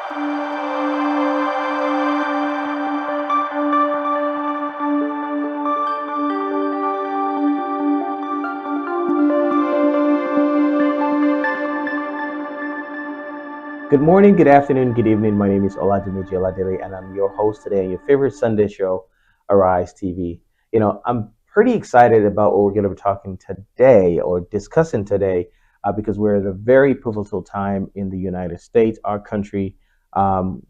Good morning, good afternoon, good evening. My name is Oladimeji Oladele, and I'm your host today on your favorite Sunday show, Arise TV. I'm pretty excited about what we're going to be talking today or discussing today because we're at a very pivotal time in the United States, our country.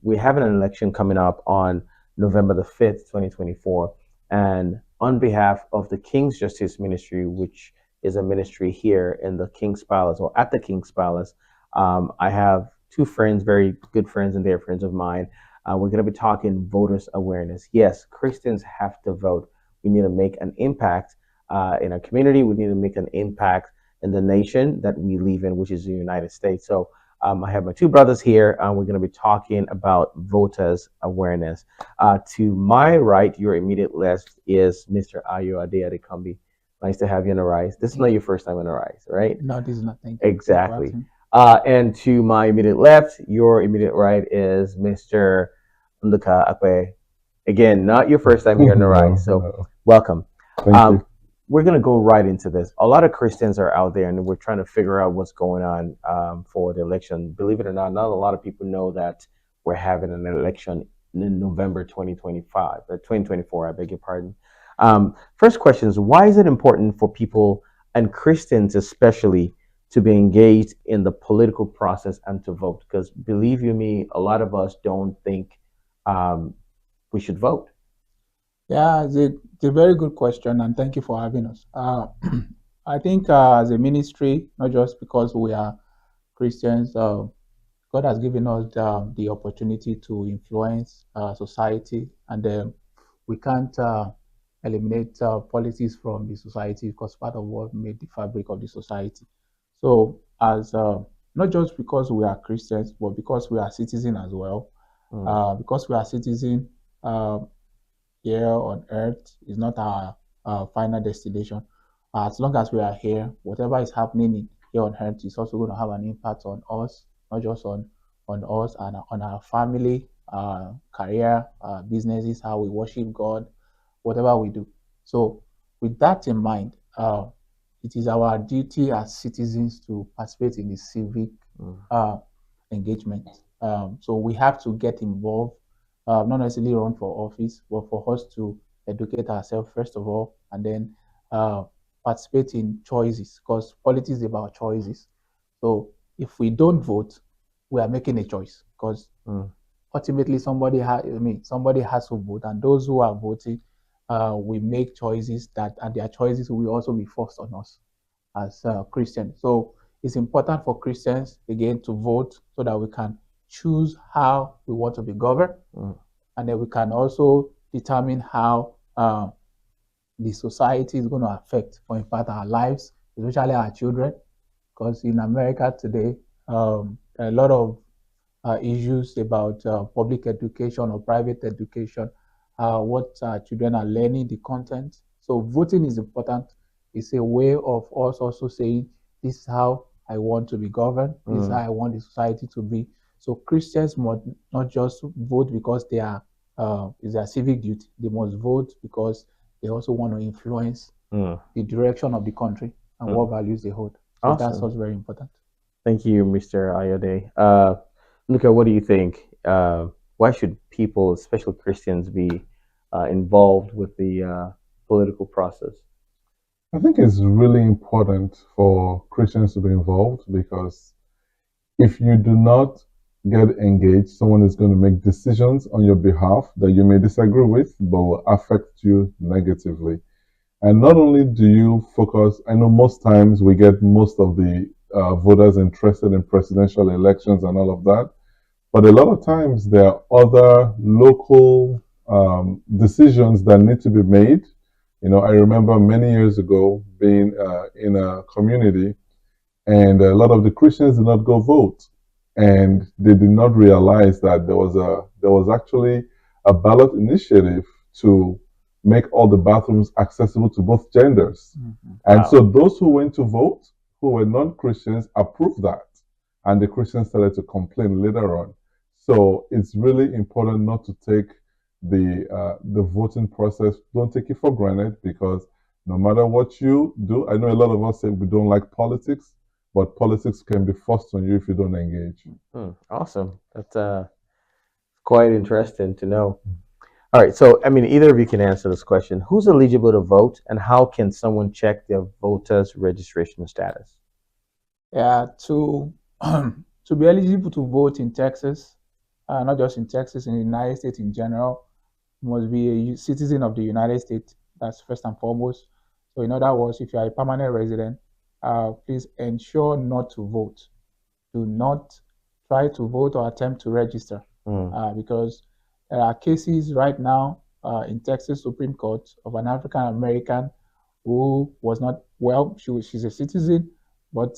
We have an election coming up on November the 5th, 2024. And on behalf of the King's Justice Ministry, which is a ministry here in the King's Palace or at the King's Palace, I have two friends, very good friends, and they're friends of mine. We're going to be talking voters awareness. Yes, Christians have to vote. We need to make an impact in our community. We need to make an impact in the nation that we live in, which is the United States. So I have my two brothers here. We're going to be talking about voters awareness. To my right, your immediate left, is Mr. Ayo Ade Adekambi. Nice to have you on Arise. This is not your first time on Arise, right? No, this is not. Thank you. Exactly. And to my immediate left, your immediate right, is Mr. Nduka Akwe. Again, not your first time here on the Rise, so welcome. Thank you. We're going to go right into this. A lot of Christians are out there, and we're trying to figure out what's going on for the election. Believe it or not a lot of people know that we're having an election in November 2025, or 2024, I beg your pardon. First question is, why is it important for people, and Christians especially, to be engaged in the political process and to vote? Because believe you me, a lot of us don't think we should vote. Yeah, it's a very good question, and thank you for having us. I think as a ministry, not just because we are Christians, God has given us the opportunity to influence society, and we can't eliminate politics from the society because part of what made the fabric of the society. So, as not just because we are Christians, but because we are citizens as well, because we are citizens here on earth is not our final destination. As long as we are here, whatever is happening here on earth is also going to have an impact on us, not just on us and on our family, career, businesses, how we worship God, whatever we do. So, with that in mind, it is our duty as citizens to participate in the civic uh, engagement. So we have to get involved, not necessarily run for office, but for us to educate ourselves first of all, and then participate in choices, because politics is about choices. So if we don't vote, we are making a choice, because ultimately somebody has to vote, and those who are voting, we make choices and their choices will also be forced on us as Christians. So it's important for Christians again to vote so that we can choose how we want to be governed, and then we can also determine how the society is going to affect or impact our lives, especially our children. Because in America today, there are a lot of issues about public education or private education, what children are learning, the content. So voting is important. It's a way of us also saying, this is how I want to be governed. This is how I want the society to be. So Christians must not just vote because is their civic duty. They must vote because they also want to influence the direction of the country and what values they hold. So that's also very important. Thank you, Mr. Ayode. Luca, what do you think? Why should people, especially Christians, be involved with the political process? I think it's really important for Christians to be involved because if you do not get engaged, someone is going to make decisions on your behalf that you may disagree with, but will affect you negatively. And not only do you focus, I know most times we get most of the voters interested in presidential elections and all of that, but a lot of times there are other local decisions that need to be made. I remember many years ago being in a community, and a lot of the Christians did not go vote, and they did not realize that there was actually a ballot initiative to make all the bathrooms accessible to both genders. And so those who went to vote, who were non-Christians, approved that, and the Christians started to complain later on. So it's really important not to take the voting process. Don't take it for granted, because no matter what you do, I know a lot of us say we don't like politics, but politics can be forced on you if you don't engage. Awesome. That's quite interesting to know. All right, so I mean, either of you can answer this question. Who's eligible to vote, and how can someone check their voters' registration status? Yeah, to to be eligible to vote in Texas, not just in Texas, in the United States in general, you must be a citizen of the United States. That's first and foremost. So, in other words, if you are a permanent resident, please ensure not to vote. Do not try to vote or attempt to register, Mm. because there are cases right now in Texas Supreme Court of an African American who was not well. She's a citizen, but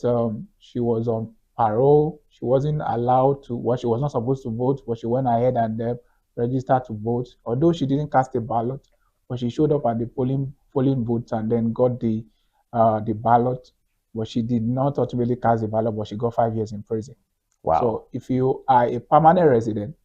she was on parole. She wasn't allowed to. Well, she was not supposed to vote, but she went ahead and registered to vote. Although she didn't cast a ballot, but she showed up at the polling booth and then got the ballot. But she did not ultimately cast the ballot, but she got 5 years in prison. Wow. So if you are a permanent resident,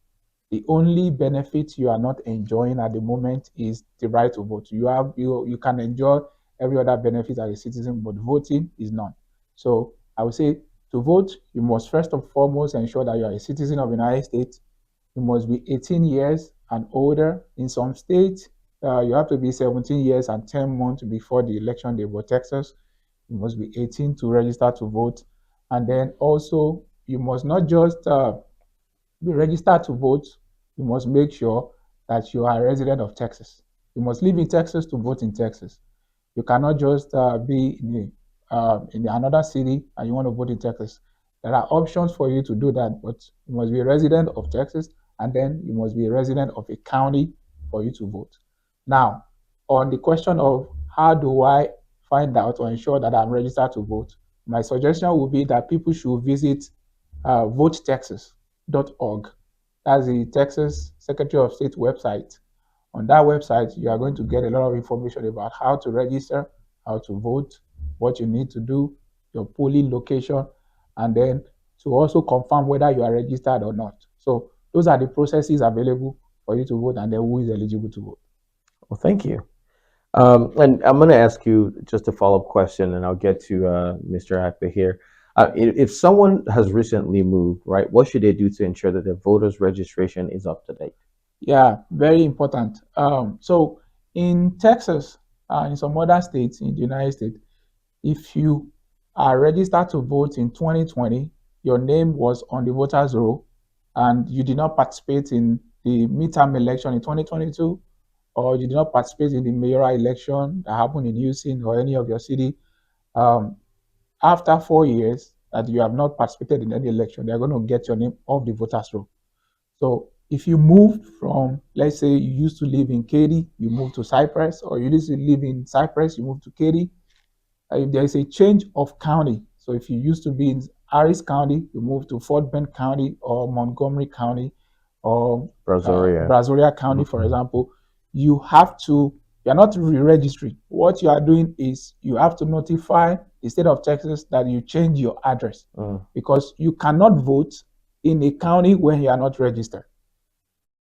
the only benefit you are not enjoying at the moment is the right to vote. You can enjoy every other benefit as a citizen, but voting is none. So I would say to vote, you must first and foremost ensure that you are a citizen of the United States. You must be 18 years and older. In some states, you have to be 17 years and 10 months before the election day. But Texas, you must be 18 to register to vote. And then also, you must not just be registered to vote, you must make sure that you are a resident of Texas. You must live in Texas to vote in Texas. You cannot just be in another city and you want to vote in Texas. There are options for you to do that, but you must be a resident of Texas, and then you must be a resident of a county for you to vote. Now, on the question of how do I find out or ensure that I'm registered to vote, my suggestion would be that people should visit votetexas.org. That's the Texas Secretary of State website. On that website, you are going to get a lot of information about how to register, how to vote, what you need to do, your polling location, and then to also confirm whether you are registered or not. So those are the processes available for you to vote, and then who is eligible to vote. Well, thank you. And I'm going to ask you just a follow-up question, and I'll get to Mr. Akpe here. If someone has recently moved, right, what should they do to ensure that their voters' registration is up to date? Yeah, very important. So in Texas, in some other states in the United States, if you are registered to vote in 2020, your name was on the voters' roll, and you did not participate in the midterm election in 2022, or you did not participate in the mayoral election that happened in Houston or any of your city, um, after 4 years that you have not participated in any election, they're going to get your name off the voters' roll. So if you moved from, let's say you used to live in Katy, you moved to Cypress, or you used to live in Cypress, you moved to Katy, if there is a change of county, so if you used to be in Harris County, you move to Fort Bend County or Montgomery County or Brazoria. Brazoria County, for example, you have to, you're not re-registering. What you are doing is you have to notify the state of Texas that you change your address, because you cannot vote in a county where you are not registered.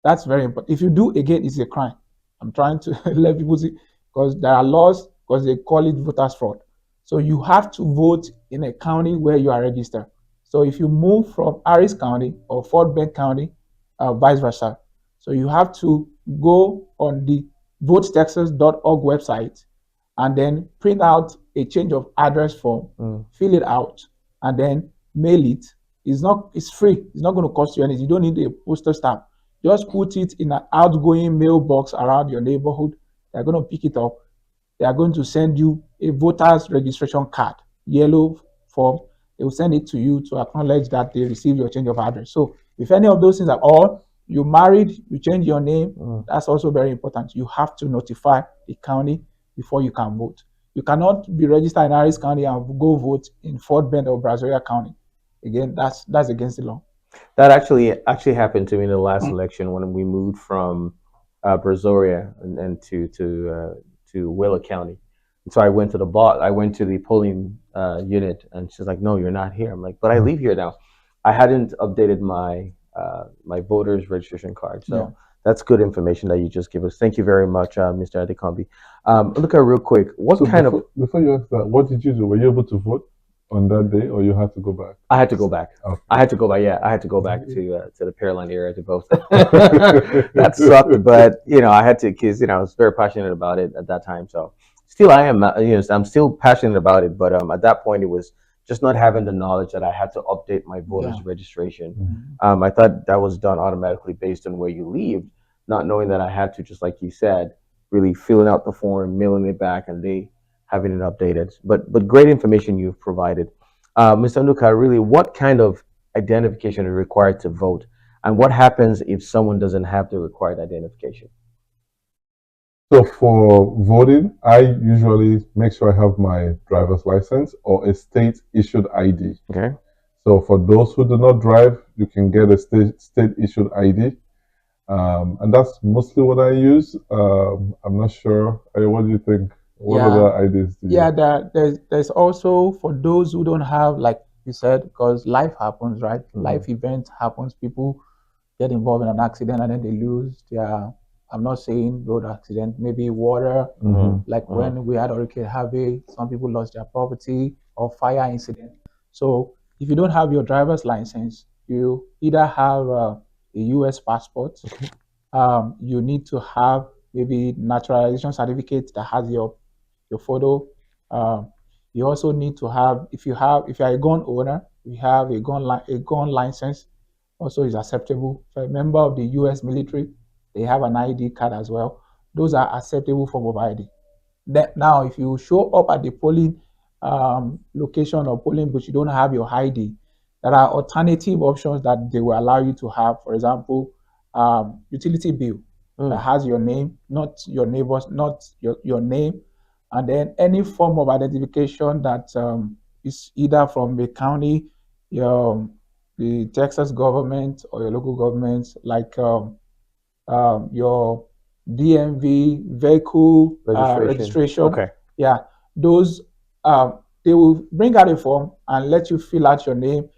That's very important. If you do, again, it's a crime. I'm trying to let people see, because there are laws, because they call it voters fraud. So you have to vote in a county where you are registered. So if you move from Harris County or Fort Bend County, vice versa. So you have to go on the votetexas.org website and then print out a change of address form, fill it out, and then mail it. It's free. It's not going to cost you anything. You don't need a postal stamp. Just put it in an outgoing mailbox around your neighborhood. They're going to pick it up. They are going to send you a voter's registration card, yellow form. They will send it to you to acknowledge that they received your change of address. So if any of those things are all, you married, you change your name, that's also very important. You have to notify the county before you can vote. You cannot be registered in Harris County and go vote in Fort Bend or Brazoria County. Again, that's against the law. That actually happened to me in the last election when we moved from Brazoria and to Wheeler County. And so I went to the polling unit, and she's like, "No, you're not here." I'm like, "But I live here now." I hadn't updated my my voter's registration card. So Yeah. that's good information that you just give us. Thank you very much, Mr. Adekombi. Look at real quick. What So kind of? before you ask that, what did you do? Were you able to vote on that day, or you had to go back? I had to go back. Okay. I had to go back. Yeah, I had to go back to the Pearland area to vote. That sucked, but I had to because I was very passionate about it at that time. So still, I am. I'm still passionate about it. But at that point, it was just not having the knowledge that I had to update my voter's Yeah. registration. Mhm. I thought that was done automatically based on where you lived, not knowing that I had to, just like you said, really filling out the form, mailing it back, and they having it updated. But great information you've provided. Mr. Nuka, really, what kind of identification is required to vote? And what happens if someone doesn't have the required identification? So for voting, I usually make sure I have my driver's license or a state issued ID. Okay. So for those who do not drive, you can get a state issued ID. And that's mostly what I use. I'm not sure. What do you think? What Yeah. other IDs do you? Yeah, there's also for those who don't have, like you said, because life happens, right? Life event happens. People get involved in an accident and then they lose their, I'm not saying road accident, maybe water, like when we had Hurricane Harvey, some people lost their property, or fire incident. So if you don't have your driver's license, you either have a US passport, you need to have maybe naturalization certificate that has your photo. You also need to have, if you're a gun owner, you have a gun license also is acceptable. If you're a member of the US military, they have an ID card as well. Those are acceptable form of ID. Now, if you show up at the polling location or polling but you don't have your ID, there are alternative options that they will allow you to have. For example, utility bill that has your name, not your neighbors, not your name, and then any form of identification that is either from the county, the Texas government, or your local government, like your DMV vehicle registration. Okay. Yeah, those they will bring out a form and let you fill out your name,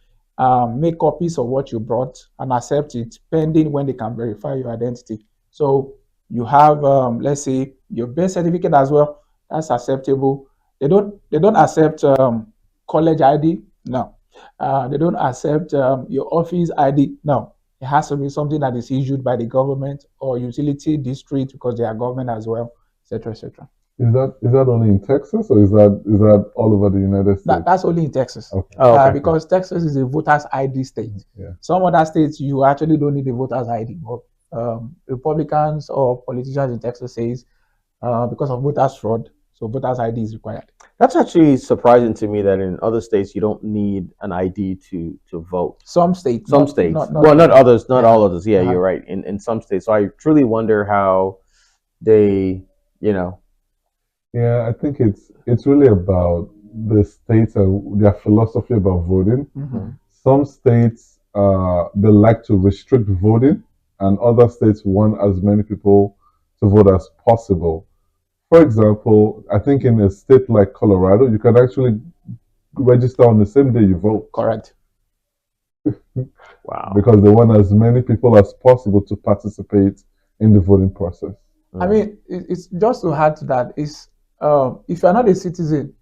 make copies of what you brought, and accept it pending when they can verify your identity. So you have, let's say, your birth certificate as well. That's acceptable. They don't accept college ID. No. They don't accept your office ID. No. It has to be something that is issued by the government or utility district because they are government as well, etc., etc. Is that only in Texas, or is that all over the United States? That's only in Texas. Okay. Oh, okay. Because Texas is a voters ID state. Yeah. Some other states you actually don't need a voters ID. But Republicans or politicians in Texas says because of voters fraud, so voters ID is required. That's actually surprising to me that in other states you don't need an ID to vote. Some states. Some states. Not Not others. Not Yeah. all others. Yeah, Uh-huh. you're right. In some states. So I truly wonder how they, Yeah, I think it's really about the states and their philosophy about voting. Mhm. Some states they like to restrict voting, and other states want as many people to vote as possible. For example, I think in a state like Colorado, you can actually register on the same day you vote Correct. wow. because they want as many people as possible to participate in the voting process. I mean, it's just to add to that is if you're not a citizen,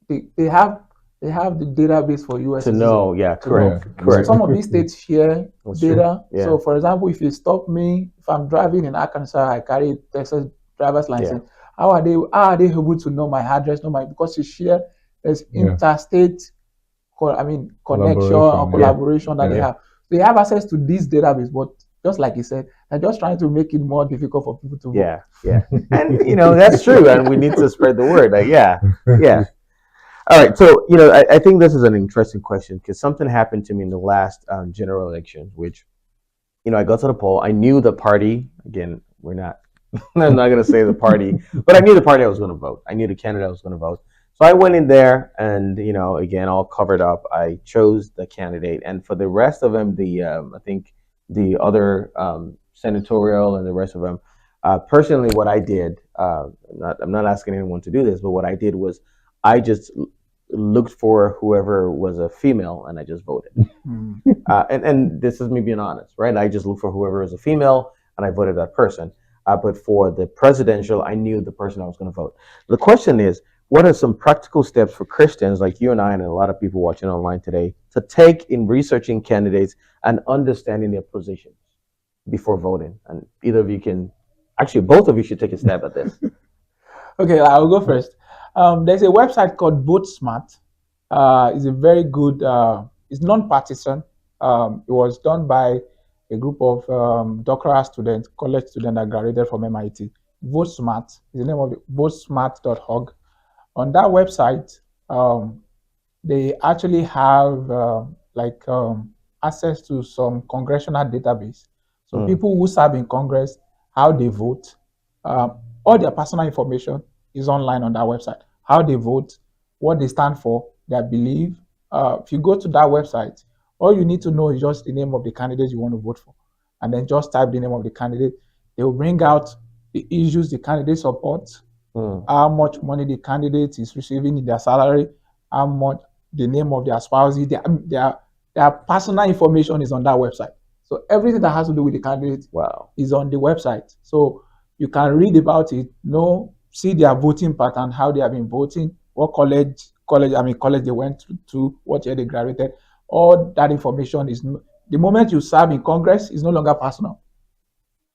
they have the database for US to citizens. know, yeah, correct, Yeah. correct. Some of these states share That's true. data. Yeah. So, for example, if you stop me, if I'm driving in Arkansas, I carry Texas driver's license. How are they able to know my address? Because you share there's Yeah. interstate, connection Collaboration, or yeah. collaboration that they Yeah. have. They have access to this database, but just like you said, they're just trying to make it more difficult for people to vote. Yeah, yeah, and that's true, and we need to spread the word. Like, yeah. All right, so I think this is an interesting question because something happened to me in the last general election, which I got to the poll. I knew the party. Again, we're not. I'm not going to say the party, but I knew the party I was going to vote. I knew the candidate I was going to vote. So I went in there, and again, all covered up. I chose the candidate, and for the rest of them, I think the other senatorial and the rest of them. Personally, what I did, I'm not asking anyone to do this, but what I did was I just looked for whoever was a female and I just voted. Mm. And this is me being honest, right? I just looked for whoever was a female and I voted that person. But for the presidential, I knew the person I was going to vote. The question is, what are some practical steps for Christians like you and I and a lot of people watching online today to take in researching candidates and understanding their positions before voting? And either of you can, actually, both of you should take a stab at this. Okay, I'll go first. There's a website called VoteSmart. It's a very good. It's non-partisan. It was done by a group of doctoral students, college students that graduated from MIT. VoteSmart is the name of it. VoteSmart.org. On that website, they actually have access to some congressional database. So Mm. people who serve in Congress, how they vote, all their personal information is online on that website. How they vote, what they stand for, their belief. If you go to that website, all you need to know is just the name of the candidate you want to vote for, and then just type the name of the candidate. They will bring out the issues the candidate supports, Mm. how much money the candidate is receiving in their salary, how much the name of their spouse, their personal information is on that website. So everything that has to do with the candidate Wow. is on the website. So you can read about it, see their voting pattern, how they have been voting, what college they went to, what year they graduated. All that information is the moment you serve in Congress is no longer personal.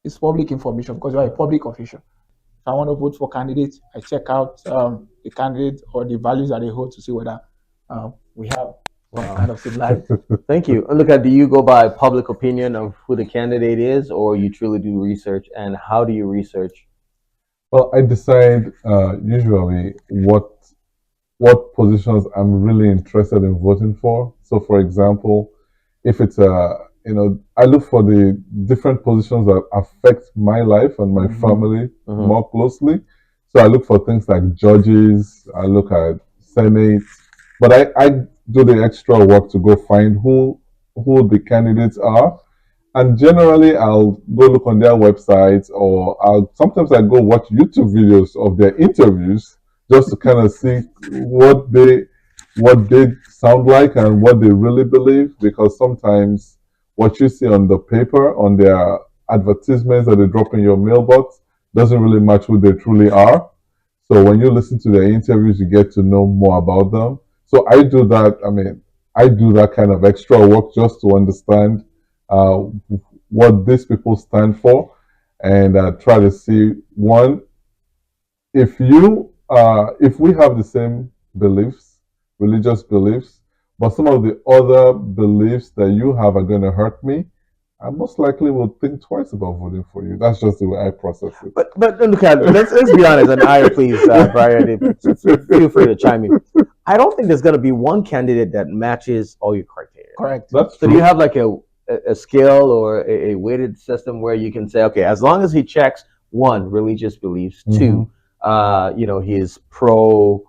It's public information because you are a public official. If I want to vote for candidates, I check out the candidate or the values that they hold to see whether we have some Wow. kind of similarity. Thank you. Look at, do you go by public opinion of who the candidate is, or you truly do research? And how do you research? Well, I decide usually what positions I'm really interested in voting for. So, for example, if it's I look for the different positions that affect my life and my Mhm. family Mhm. more closely. So I look for things like judges, I look at Senate, but I do the extra work to go find who the candidates are. And generally, I'll go look on their websites, or I go watch YouTube videos of their interviews just to kind of see what they sound like and what they really believe. Because sometimes what you see on the paper, on their advertisements that they drop in your mailbox, doesn't really match who they truly are. So when you listen to their interviews, you get to know more about them. So I do that. I mean, I do that kind of extra work just to understand uh, what these people stand for, and try to see one, if we have the same beliefs, religious beliefs, but some of the other beliefs that you have are going to hurt me, I most likely will think twice about voting for you. That's just the way I process it. But look at, let's be honest, and I please, Brian, feel free to chime in. I don't think there's going to be one candidate that matches all your criteria. Correct. That's So true. do you have like a scale or a weighted system where you can say, okay, as long as he checks one, religious beliefs, two, he is pro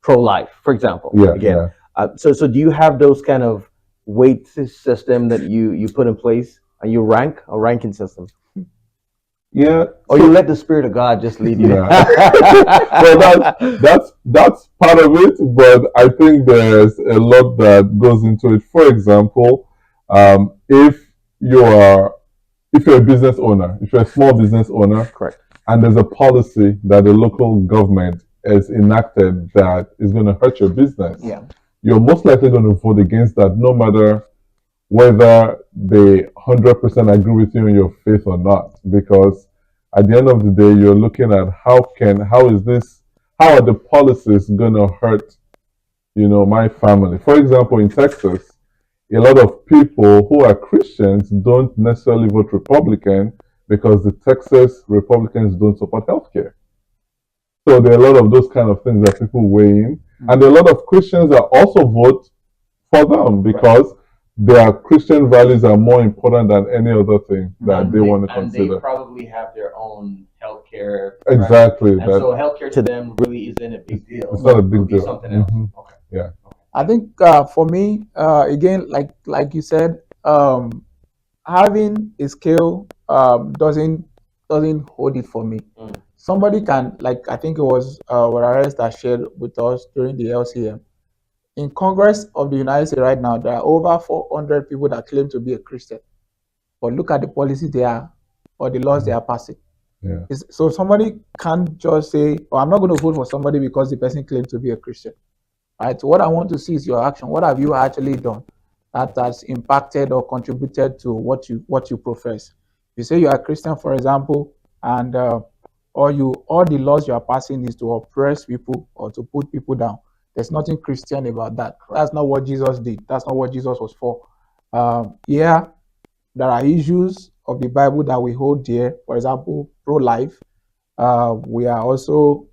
life, for example. Yeah, Again, yeah. so do you have those kind of weight system that you put in place, and you rank a ranking system, Yeah. or you let the spirit of God just lead you? Yeah. Well, that's part of it, but I think there's a lot that goes into it. For example, if you're a business owner, if you're a small business owner, Correct. and there's a policy that the local government has enacted that is going to hurt your business, Yeah. you're most likely going to vote against that, no matter whether they 100% agree with you in your faith or not. Because at the end of the day, you're looking at how are the policies going to hurt, my family. For example, in Texas, a lot of people who are Christians don't necessarily vote Republican because the Texas Republicans don't support healthcare. So there are a lot of those kind of things that people weigh in. And a lot of Christians that also vote for them because their Christian values are more important than any other thing that they want to consider. They probably have their own healthcare. Exactly. Right? And so healthcare to them really isn't a big deal. It's not a big It'll be deal. something else. Mhm. Okay. Yeah. I think for me, again, like you said, having a scale doesn't hold it for me. Mm. Somebody can, like I think it was Warares that shared with us during the LCM. In Congress of the United States right now, there are over 400 people that claim to be a Christian. But look at the policies they are or the laws they are passing. Yeah. So somebody can't just say, "Oh, I'm not going to vote for somebody because the person claims to be a Christian." Right? So what I want to see is your action. What have you actually done that has impacted or contributed to what you profess? If you say you are a Christian, for example, and all the laws you are passing is to oppress people or to put people down. There's nothing Christian about that. That's not what Jesus did. That's not what Jesus was for. Yeah, there are issues of the Bible that we hold dear. For example, pro-life. We are also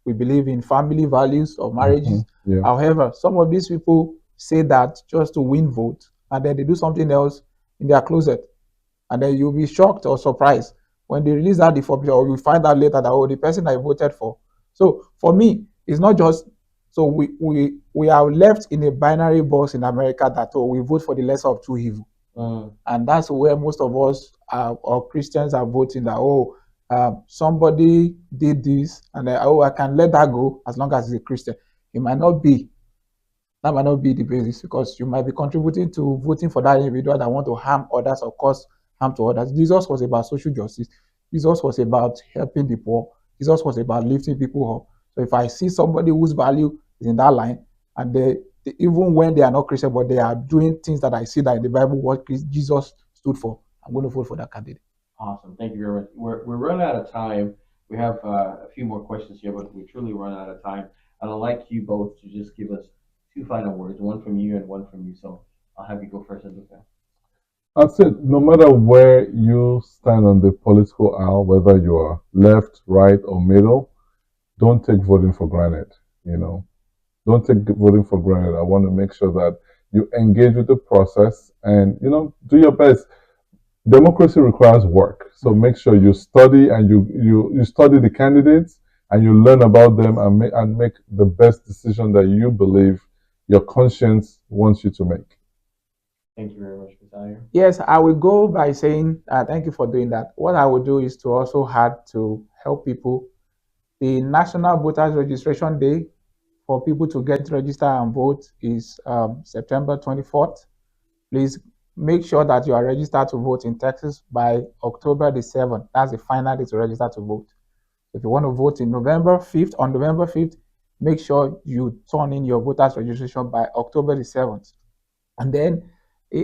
we believe in family values of marriages. Yeah. However, some of these people say that just to win vote, and then they do something else in their closet, and then you'll be shocked or surprised when they release that information, or you find out later that, oh, the person I voted for. So for me, it's not just so we are left in a binary box in America that, oh, we vote for the lesser of two evil. And that's where most of us or Christians are voting that, oh, somebody did this, and oh, I can let that go as long as it's a Christian. It might not be. That might not be the basis, because you might be contributing to voting for that individual that want to harm others or cause harm to others. Jesus was about social justice. Jesus was about helping the poor. Jesus was about lifting people up. So if I see somebody whose value is in that line, and even when they are not Christian, but they are doing things that I see that in the Bible what Jesus stood for, I'm going to vote for that candidate. Awesome. Thank you very much. We're running out of time. We have a few more questions here, but we truly run out of time. And I'd like you both to just give us two final words, one from you and one from you. So I'll have you go first, Aduka. I'd say no matter where you stand on the political aisle, whether you are left, right, or middle, don't take voting for granted. You know, don't take voting for granted. I want to make sure that you engage with the process and do your best. Democracy requires work, so make sure you study and you study the candidates and you learn about them and make the best decision that you believe your conscience wants you to make. Thank you very much, Messiah. Yes, I will go by saying thank you for doing that. What I will do is to also add to help people. The National Voters Registration Day for people to get registered and vote is September 24th. Please make sure that you are registered to vote in Texas by October the 7th. That's the final day to register to vote. If you want to vote in November 5th, on November 5th, make sure you turn in your voters registration by October the 7th. And then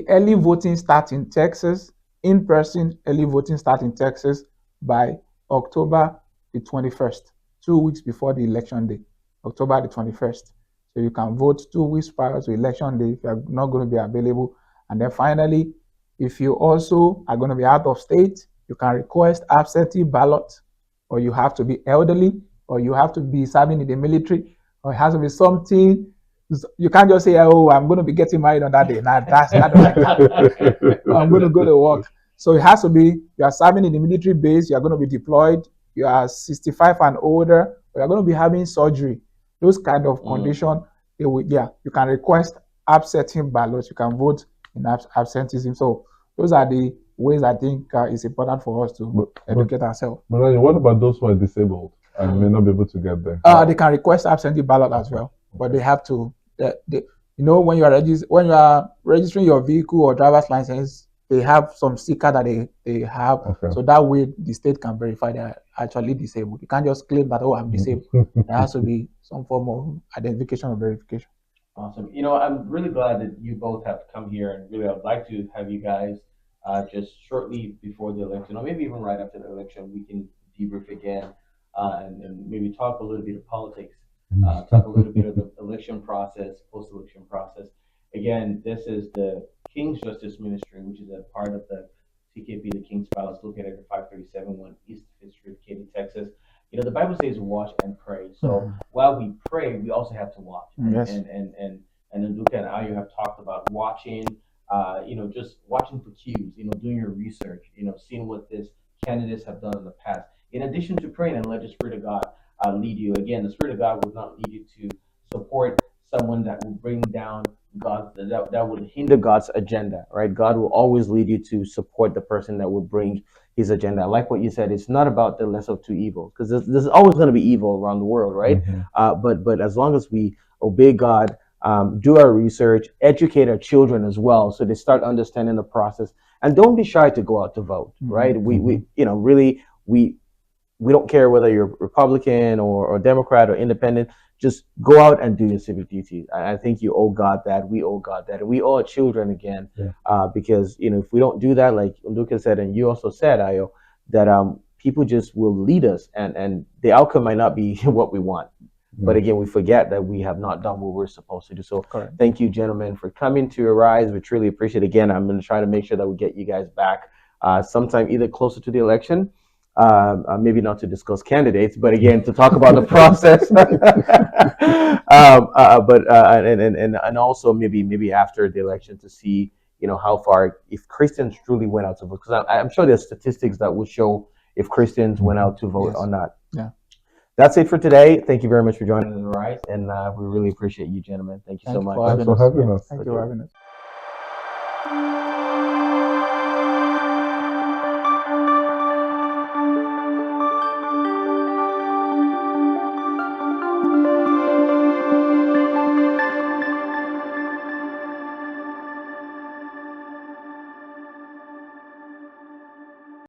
early voting starts in Texas, in person early voting starts in Texas by October the 21st, 2 weeks before the election day, October the 21st. So you can vote 2 weeks prior to election day if you're not going to be available. And then finally, if you also are going to be out of state, you can request absentee ballot, or you have to be elderly, or you have to be serving in the military, or it has to be something. You can't just say, "Oh, I'm going to be getting married on that day." Nah, that doesn't count. I'm going to go to work. So it has to be you are serving in the military base, you are going to be deployed, you are 65 and older, or you are going to be having surgery. Those kind of condition, you can request absentee ballots. You can vote in absenteeism. So those are the ways I think it's important for us to educate ourselves. But what about those who are disabled and may not be able to get there? They can request absentee ballot as well, but they have to. When you are registering your vehicle or driver's license, they have some sticker that they have, so that way the state can verify they are actually disabled. You can't just claim that, oh, I'm disabled. There has to be some form of identification or verification. Awesome. I'm really glad that you both have come here, and really I'd like to have you guys just shortly before the election, or maybe even right after the election, we can debrief again and maybe talk a little bit of politics, talk a little bit of the election process, post-election process. Again, this is the King's Justice Ministry, which is a part of the TKP, the King's Palace, located at 537 East Fifth Street, Katy, Texas. The Bible says watch and pray. So while we pray, we also have to watch. Yes. And Luca and I, you have talked about watching, just watching for cues, doing your research, seeing what these candidates have done in the past. In addition to praying and let the Spirit of God lead you. Again, the Spirit of God will not lead you to support someone that will bring down God, that would hinder God's agenda, right? God will always lead you to support the person that will bring his agenda. I like what you said. It's not about the less of two evils, because there's always going to be evil around the world, right? But as long as we obey God, do our research, educate our children as well, so they start understanding the process, and don't be shy to go out to vote. Right? We really we don't care whether you're Republican or Democrat or independent. Just go out and do your civic duty. I think you owe God that. We owe God that, and we owe our children again. Yeah. Because if we don't do that, like Lucas said, and you also said, Ayo, that people just will lead us, and the outcome might not be what we want. But again, we forget that we have not done what we're supposed to do. So Correct. thank you, gentlemen, for coming to Arise. We truly appreciate it. Again, I'm going to try to make sure that we get you guys back sometime either closer to the election, maybe not to discuss candidates, but again, to talk about the process. And also maybe after the election to see, how far, if Christians truly went out to vote. Because I'm sure there's statistics that will show if Christians went out to vote or not. Yeah. That's it for today. Thank you very much for joining us, Rise, and we really appreciate you, gentlemen. Thank you so much. Thanks for having us. Thank you for having us.